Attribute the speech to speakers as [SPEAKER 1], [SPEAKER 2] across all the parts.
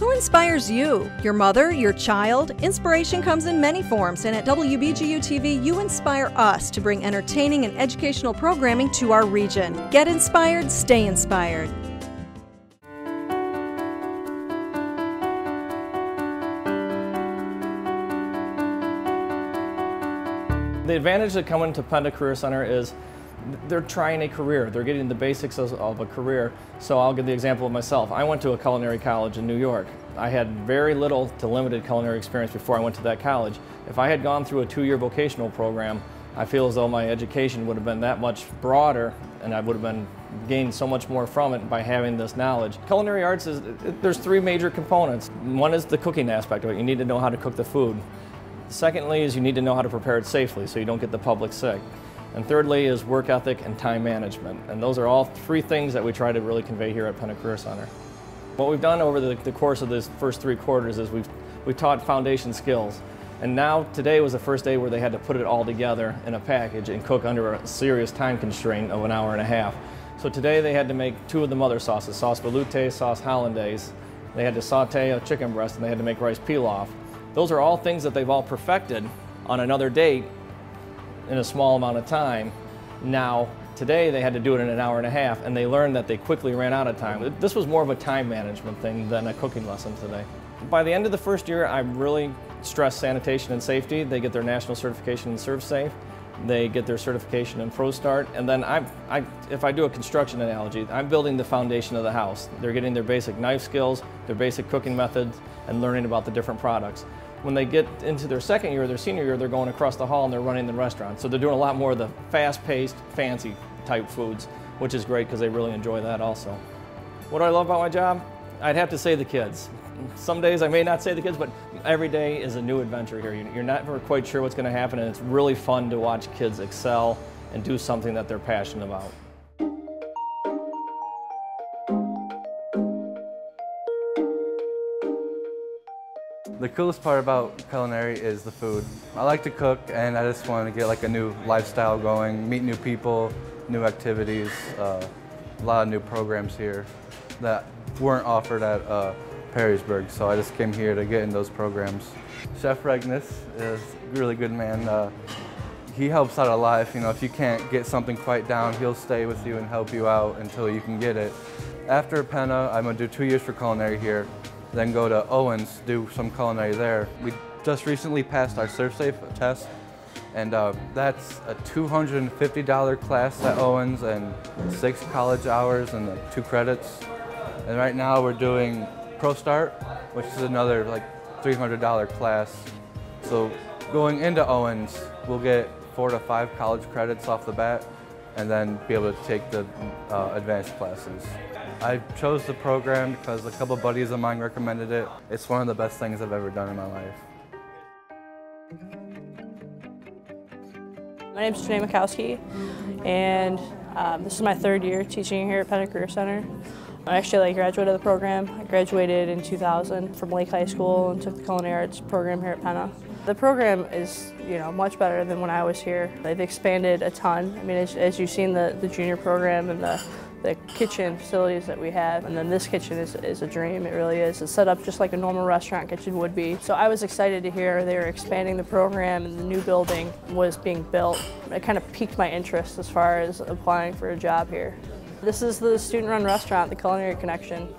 [SPEAKER 1] Who inspires you? Your mother? Your child? Inspiration comes in many forms, and at WBGU-TV, you inspire us to bring entertaining and educational programming to our region. Get inspired, stay inspired.
[SPEAKER 2] The advantage of coming to Penta Career Center is they're trying a career. They're getting the basics of a career. So I'll give the example of myself. I went to a culinary college in New York. I had very little to limited culinary experience before I went to that college. If I had gone through a 2-year vocational program, I feel as though my education would have been that much broader and I would have been gained so much more from it by having this knowledge. Culinary arts there's 3 major components. One is the cooking aspect of it. You need to know how to cook the food. Secondly is you need to know how to prepare it safely so you don't get the public sick. And thirdly is work ethic and time management. And those are all 3 things that we try to really convey here at Penta Career Center. What we've done over the course of this first 3 quarters is we've taught foundation skills. And now today was the first day where they had to put it all together in a package and cook under a serious time constraint of 1.5 hours. So today they had to make 2 of the mother sauces, sauce veloute, sauce hollandaise. They had to saute a chicken breast and they had to make rice pilaf. Those are all things that they've all perfected on another date in a small amount of time. Now, today they had to do it in 1.5 hours and they learned that they quickly ran out of time. This was more of a time management thing than a cooking lesson today. By the end of the first year, I really stressed sanitation and safety. They get their national certification in ServSafe. They get their certification in ProStart. And then if I do a construction analogy, I'm building the foundation of the house. They're getting their basic knife skills, their basic cooking methods, and learning about the different products. When they get into their second year, their senior year, they're going across the hall and they're running the restaurant. So they're doing a lot more of the fast-paced, fancy type foods, which is great because they really enjoy that also. What do I love about my job? I'd have to say the kids. Some days I may not say the kids, but every day is a new adventure here. You're never quite sure what's going to happen, and it's really fun to watch kids excel and do something that they're passionate about.
[SPEAKER 3] The coolest part about culinary is the food. I like to cook and I just want to get like a new lifestyle going, meet new people, new activities, a lot of new programs here that weren't offered at Perrysburg, so I just came here to get in those programs. Chef Regnis is a really good man. He helps out a lot. If you can't get something quite down, he'll stay with you and help you out until you can get it. After Penta, I'm going to do 2 years for culinary here, then go to Owens, do some culinary there. We just recently passed our ServSafe test, and that's a $250 class at Owens and 6 college hours and 2 credits. And right now we're doing ProStart, which is another like $300 class. So going into Owens, we'll get 4 to 5 college credits off the bat and then be able to take the advanced classes. I chose the program because a couple buddies of mine recommended it. It's one of the best things I've ever done in my life.
[SPEAKER 4] My name is Janae Mikowski, and this is my 3rd year teaching here at Penta Career Center. I'm actually a graduate of the program. I graduated in 2000 from Lake High School and took the culinary arts program here at Penta. The program is, much better than when I was here. They've expanded a ton. I mean, as you've seen the junior program and the kitchen facilities that we have, and then this kitchen is a dream. It really is. It's set up just like a normal restaurant kitchen would be. So I was excited to hear they were expanding the program and the new building was being built. It kind of piqued my interest as far as applying for a job here. This is the student-run restaurant, the Culinary Connection.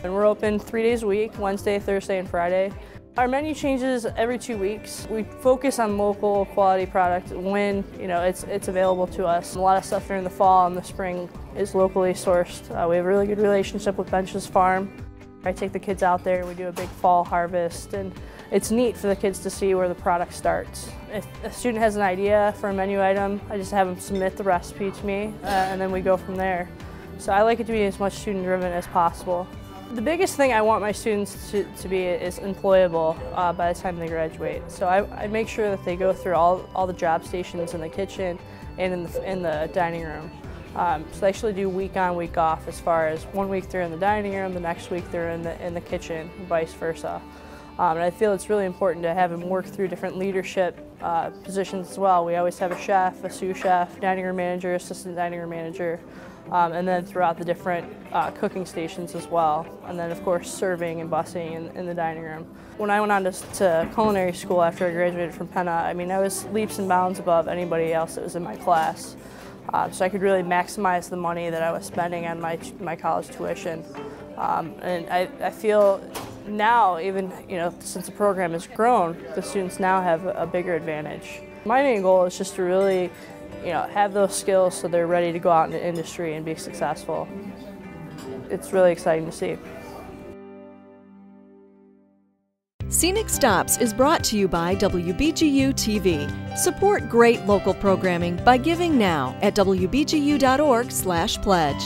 [SPEAKER 4] And we're open 3 days a week, Wednesday, Thursday, and Friday. Our menu changes every 2 weeks. We focus on local quality product when it's available to us. A lot of stuff during the fall and the spring is locally sourced. We have a really good relationship with Bench's Farm. I take the kids out there, we do a big fall harvest, and it's neat for the kids to see where the product starts. If a student has an idea for a menu item, I just have them submit the recipe to me, and then we go from there. So I like it to be as much student-driven as possible. The biggest thing I want my students to be is employable by the time they graduate. So I make sure that they go through all the job stations in the kitchen and in the dining room. So they actually do week on, week off, as far as 1 week they're in the dining room, the next week they're in the kitchen, and vice versa. And I feel it's really important to have them work through different leadership positions as well. We always have a chef, a sous chef, dining room manager, assistant dining room manager. and then throughout the different cooking stations as well. And then, of course, serving and busing in the dining room. When I went on to culinary school after I graduated from Penta, I mean, I was leaps and bounds above anybody else that was in my class. So I could really maximize the money that I was spending on my college tuition. And I feel now, even since the program has grown, the students now have a bigger advantage. My main goal is just to really have those skills so they're ready to go out in the industry and be successful. It's really exciting to see.
[SPEAKER 1] Scenic Stops is brought to you by WBGU-TV. Support great local programming by giving now at WBGU.org/pledge.